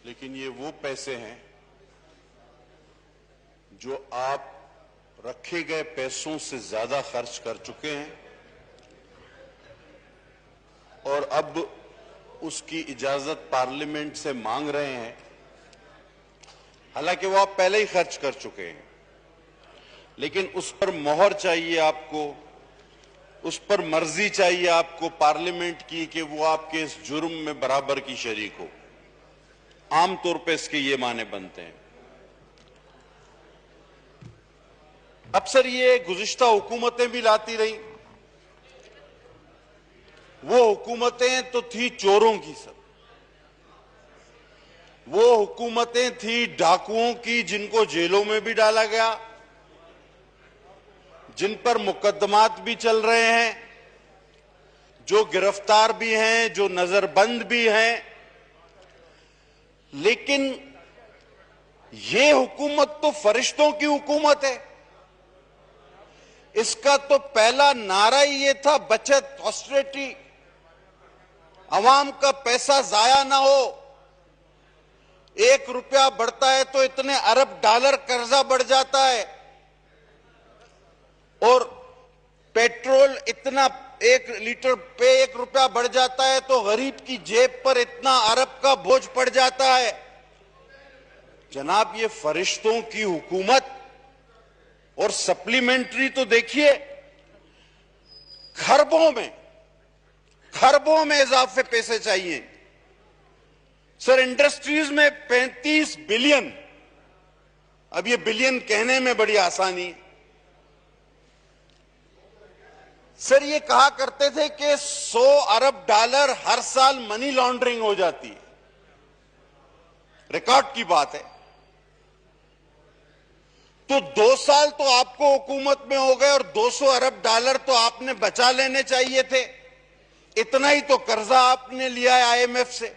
लेकिन ये वो पैसे हैं जो आप रखे गए पैसों से ज्यादा खर्च कर चुके हैं और अब उसकी इजाजत पार्लियामेंट से मांग रहे हैं। हालांकि वो आप पहले ही खर्च कर चुके हैं, लेकिन उस पर मोहर चाहिए आपको, उस पर मर्जी चाहिए आपको पार्लियामेंट की कि वो आपके इस जुर्म में बराबर की शरीक हो। आमतौर पे इसके ये माने बनते हैं। अक्सर ये गुज़िश्ता हुकूमतें भी लाती रही। वो हुकूमतें तो थी चोरों की सब, वो हुकूमतें थी डाकुओं की जिनको जेलों में भी डाला गया, जिन पर मुकदमात भी चल रहे हैं, जो गिरफ्तार भी हैं, जो नजरबंद भी हैं। लेकिन ये हुकूमत तो फरिश्तों की हुकूमत है। इसका तो पहला नारा ही ये था, बचत, ऑस्टेरिटी, अवाम का पैसा जाया ना हो। 1 रुपया बढ़ता है तो इतने अरब डॉलर कर्जा बढ़ जाता है, और पेट्रोल इतना 1 लीटर पे 1 रुपया बढ़ जाता है तो गरीब की जेब पर इतना अरब का बोझ पड़ जाता है। जनाब, ये फरिश्तों की हुकूमत। और सप्लीमेंट्री तो देखिए, खरबों में इजाफे पैसे चाहिए। सर, इंडस्ट्रीज में 35 बिलियन, अब ये बिलियन कहने में बड़ी आसानी है। सर, ये कहा करते थे कि 100 अरब डॉलर हर साल मनी लॉन्ड्रिंग हो जाती है। रिकॉर्ड की बात है। तो 2 साल तो आपको हुकूमत में हो गए और 200 अरब डॉलर तो आपने बचा लेने चाहिए थे। इतना ही तो कर्जा आपने लिया है आईएमएफ से,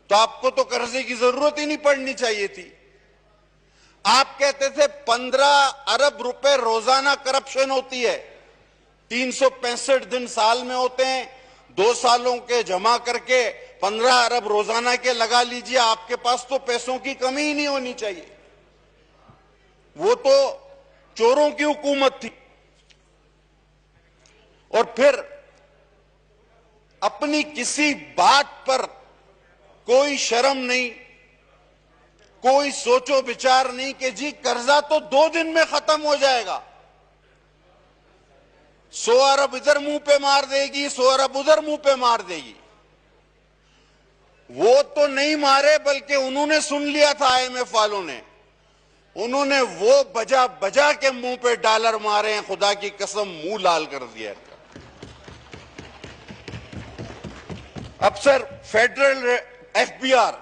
तो आपको तो कर्जे की जरूरत ही नहीं पड़नी चाहिए थी। आप कहते थे 15 अरब रुपए रोजाना करप्शन होती है, 365 दिन साल में होते हैं, 2 सालों के जमा करके 15 अरब रोजाना के लगा लीजिए, आपके पास तो पैसों की कमी ही नहीं होनी चाहिए। वो तो चोरों की हुकूमत थी। और फिर अपनी किसी बात पर कोई शर्म नहीं, कोई सोचो विचार नहीं कि जी कर्जा तो 2 दिन में खत्म हो जाएगा। 100 अरब इधर मुंह पे मार देगी, 100 अरब उधर मुंह पे मार देगी। वो तो नहीं मारे, बल्कि उन्होंने सुन लिया था आईएमएफ वालों ने, उन्होंने वो बजा बजा के मुंह पे डॉलर मारे हैं। खुदा की कसम, मुंह लाल कर दिया। अब सर, फेडरल एफबीआर,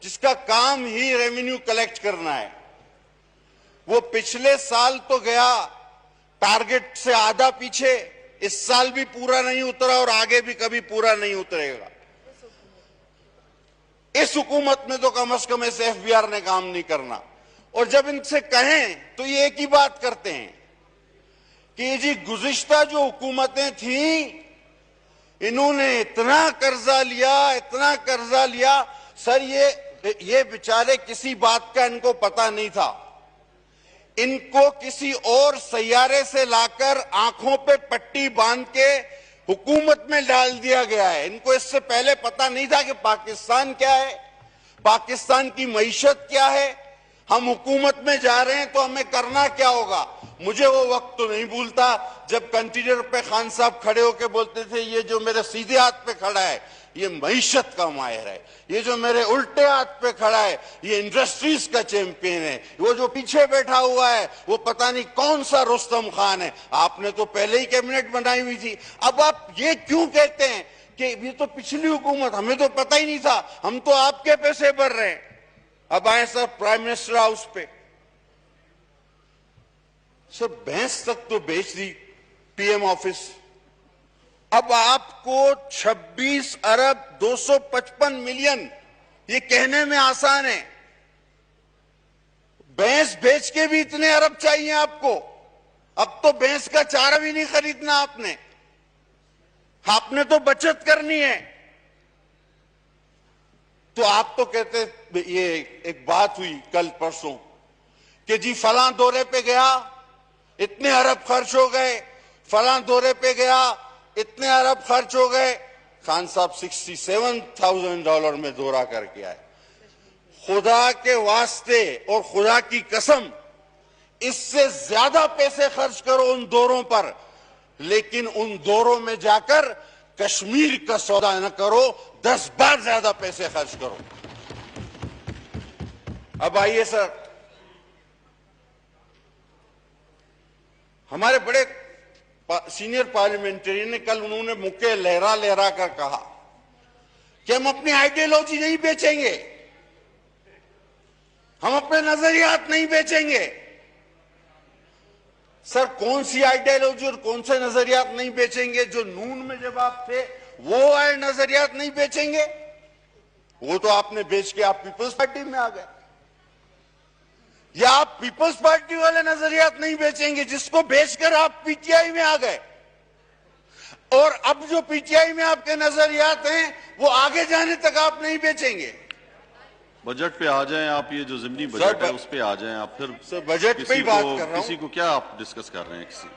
जिसका काम ही रेवेन्यू कलेक्ट करना है, वो पिछले साल तो गया टारगेट से आधा पीछे, इस साल भी पूरा नहीं उतरा और आगे भी कभी पूरा नहीं उतरेगा। इस हुकूमत में तो कम से कम इस एफबीआर ने काम नहीं करना। और जब इनसे कहें तो ये एक ही बात करते हैं कि जी गुज़िश्ता जो हुकूमतें थीं, इन्होंने इतना कर्जा लिया। सर, ये बेचारे किसी बात का इनको पता नहीं था। इनको किसी और सैयारे से लाकर आंखों पे पट्टी बांध के हुकूमत में डाल दिया गया है। इनको इससे पहले पता नहीं था कि पाकिस्तान क्या है, पाकिस्तान की मईशत क्या है, हम हुकूमत में जा रहे हैं तो हमें करना क्या होगा। मुझे वो वक्त तो नहीं भूलता जब कंटेनर पे खान साहब खड़े होकर बोलते थे, ये जो मेरे सीधे हाथ पे खड़ा है ये मईशत का माहिर है, ये जो मेरे उल्टे हाथ पे खड़ा है ये इंडस्ट्रीज का चैंपियन है, वो जो पीछे बैठा हुआ है वो पता नहीं कौन सा रुस्तम खान है। आपने तो पहले ही कैबिनेट बनाई हुई थी। अब आप ये क्यों कहते हैं कि ये तो पिछली हुकूमत, हमें तो पता ही नहीं था, हम तो आपके पैसे भर रहे हैं। अब आए सर प्राइम मिनिस्टर हाउस पे, सर भैंस तक तो बेच दी पीएम ऑफिस। अब आपको 26 अरब 255 मिलियन, ये कहने में आसान है, भैंस बेच के भी इतने अरब चाहिए आपको। अब तो भैंस का चारा भी नहीं खरीदना आपने तो बचत करनी है। तो आप तो कहते, ये एक बात हुई कल परसों कि जी फलां दौरे पे गया, इतने अरब खर्च हो गए, फलां दौरे पे गया, इतने अरब खर्च हो गए। खान साहब $67,000 में दौरा करके आए। खुदा के वास्ते और खुदा की कसम, इससे ज्यादा पैसे खर्च करो उन दौरों पर, लेकिन उन दौरों में जाकर कश्मीर का सौदा न करो, 10 बार ज्यादा पैसे खर्च करो। अब आइए सर, हमारे बड़े सीनियर पार्लियामेंटेरियन ने कल, उन्होंने मुक्के लहरा लहरा कर कहा कि हम अपनी आइडियोलॉजी नहीं बेचेंगे, हम अपने नजरियात नहीं बेचेंगे। सर, कौन सी आइडियोलॉजी और कौन से नजरियात नहीं बेचेंगे? जो नून में जब आप थे वो आए नजरियात नहीं बेचेंगे? वो तो आपने बेच के आप पीपल्स पार्टी में आ गए। या आप पीपल्स पार्टी वाले नजरियात नहीं बेचेंगे जिसको बेचकर आप पीटीआई में आ गए? और अब जो पीटीआई में आपके नजरियात हैं वो आगे जाने तक आप नहीं बेचेंगे। बजट पे आ जाएं आप, ये जो ज़िमनी बजट है उस पे आ जाएं आप। फिर सर, बजट पे ही बात कर रहा हूं। किसी को क्या आप डिस्कस कर रहे हैं? किसी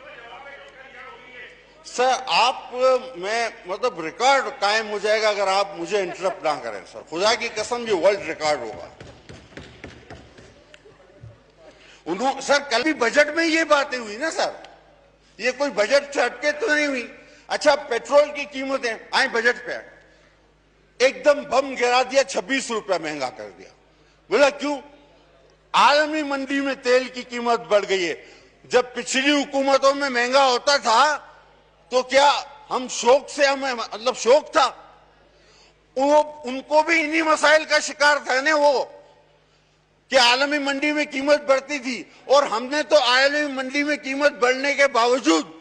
सर, आप मैं मतलब रिकॉर्ड कायम हो जाएगा अगर आप मुझे इंटरप्ट ना करें। सर, खुदा की कसम, ये वर्ल्ड रिकॉर्ड होगा। उन्होंने सर, कल भी बजट में ये बातें हुई ना सर, ये कोई बजट से हटके तो नहीं हुई। अच्छा, पेट्रोल की कीमतें आए बजट पे, एकदम बम गिरा दिया, 26 रुपया महंगा कर दिया। बोला क्यों? आलमी मंडी में तेल की कीमत बढ़ गई है। जब पिछली हुकूमतों में महंगा होता था तो क्या हम शौक से, हमें मतलब शौक था, उनको भी इन्हीं मसाइल का शिकार था ना वो, कि आलमी मंडी में कीमत बढ़ती थी। और हमने तो आलमी मंडी में कीमत बढ़ने के बावजूद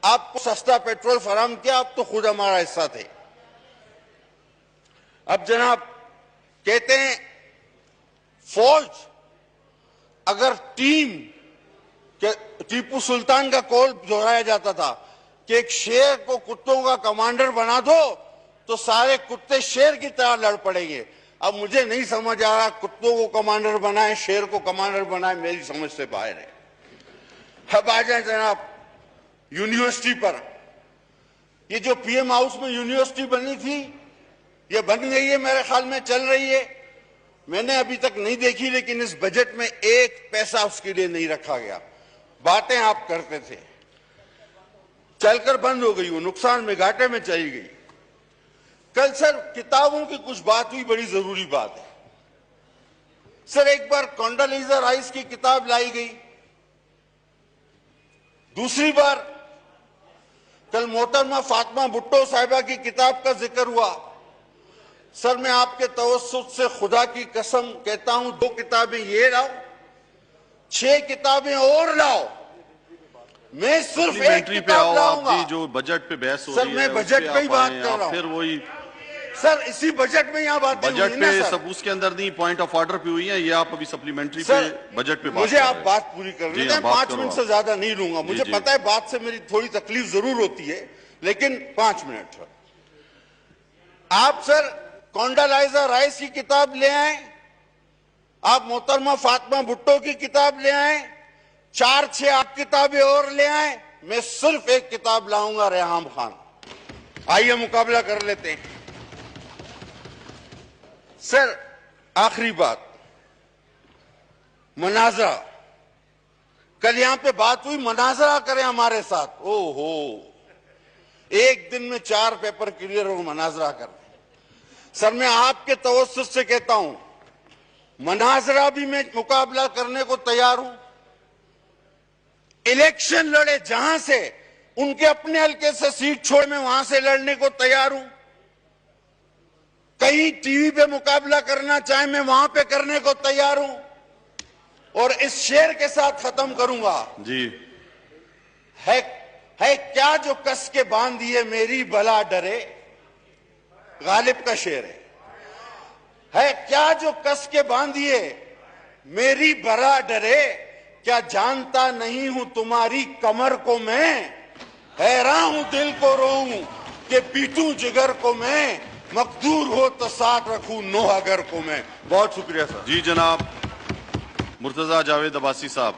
आपको सस्ता पेट्रोल फराहम किया। आप तो खुद हमारा हिस्सा थे। अब जनाब कहते हैं फौज, अगर टीम के, टीपू सुल्तान का कौल दोहराया जाता था कि एक शेर को कुत्तों का कमांडर बना दो तो सारे कुत्ते शेर की तरह लड़ पड़ेंगे। अब मुझे नहीं समझ आ रहा, कुत्तों को कमांडर बनाए, शेर को कमांडर बनाए, मेरी समझ से बाहर है। अब आ जाए जनाब यूनिवर्सिटी पर। ये जो पीएम हाउस में यूनिवर्सिटी बनी थी, ये बन गई है, मेरे ख्याल में चल रही है। मैंने अभी तक नहीं देखी, लेकिन इस बजट में एक पैसा उसके लिए नहीं रखा गया। बातें आप करते थे, चलकर बंद हो गई, वो नुकसान में, घाटे में चली गई। कल सर किताबों की कुछ बात हुई, बड़ी जरूरी बात है सर। एक बार कॉन्डोलीजा राइस की किताब लाई गई, दूसरी बार कल मोहतरमा फातिमा भुट्टो साहिबा की किताब का जिक्र हुआ। सर, मैं आपके तवस्सुत से खुदा की कसम कहता हूं, 2 किताबें ये लाओ, 6 किताबें और लाओ, मैं सिर्फ एक किताब लाऊंगा। जो बजट पे बहस हो सर, रही है, मैं बजट पे ही बात कर रहा हूं। फिर वही सर, इसी बजट में यहां बातें बजट पे सब उसके अंदर नहीं, पॉइंट ऑफ ऑर्डर पे हुई है, ये आप अभी सप्लीमेंट्री पे बजट पे बात मुझे आप बात पूरी कर रहे हैं, 5 मिनट से ज्यादा नहीं लूंगा। मुझे पता है बात से मेरी थोड़ी तकलीफ जरूर होती है, लेकिन 5 मिनट। आप सर कॉन्डोलीजा राइस की किताब ले आए, आप मोहतरमा फातिमा भुट्टो की किताब ले आए, 4-6 किताबें और ले आए, मैं सिर्फ एक किताब लाऊंगा, रेहाम खान। आइए मुकाबला कर लेते हैं। सर, आखिरी बात, मनाजरा। कल यहां पे बात हुई, मनाजरा करें हमारे साथ। ओहो, एक दिन में 4 पेपर क्लियर हो, मनाजरा करें। सर, मैं आपके तवज्जुह से कहता हूं, मनाजरा भी मैं मुकाबला करने को तैयार हूं। इलेक्शन लड़े जहां से, उनके अपने हल्के से सीट छोड़, मैं वहां से लड़ने को तैयार हूं। कहीं टीवी पे मुकाबला करना चाहे, मैं वहां पे करने को तैयार हूं। और इस शेर के साथ खत्म करूंगा जी। है क्या जो कस के बांध दिए मेरी भला डरे, गालिब का शेर है क्या जो कस के बांधिए मेरी भला डरे, क्या जानता नहीं हूं तुम्हारी कमर को मैं, हैरान हूं दिल को रोऊं कि पीटूं जिगर को मैं, मकदूर हो तो साथ रखूं नोहा घर को मैं। बहुत शुक्रिया सर। जी जनाब मुर्तजा जावेद अब्बासी साहब।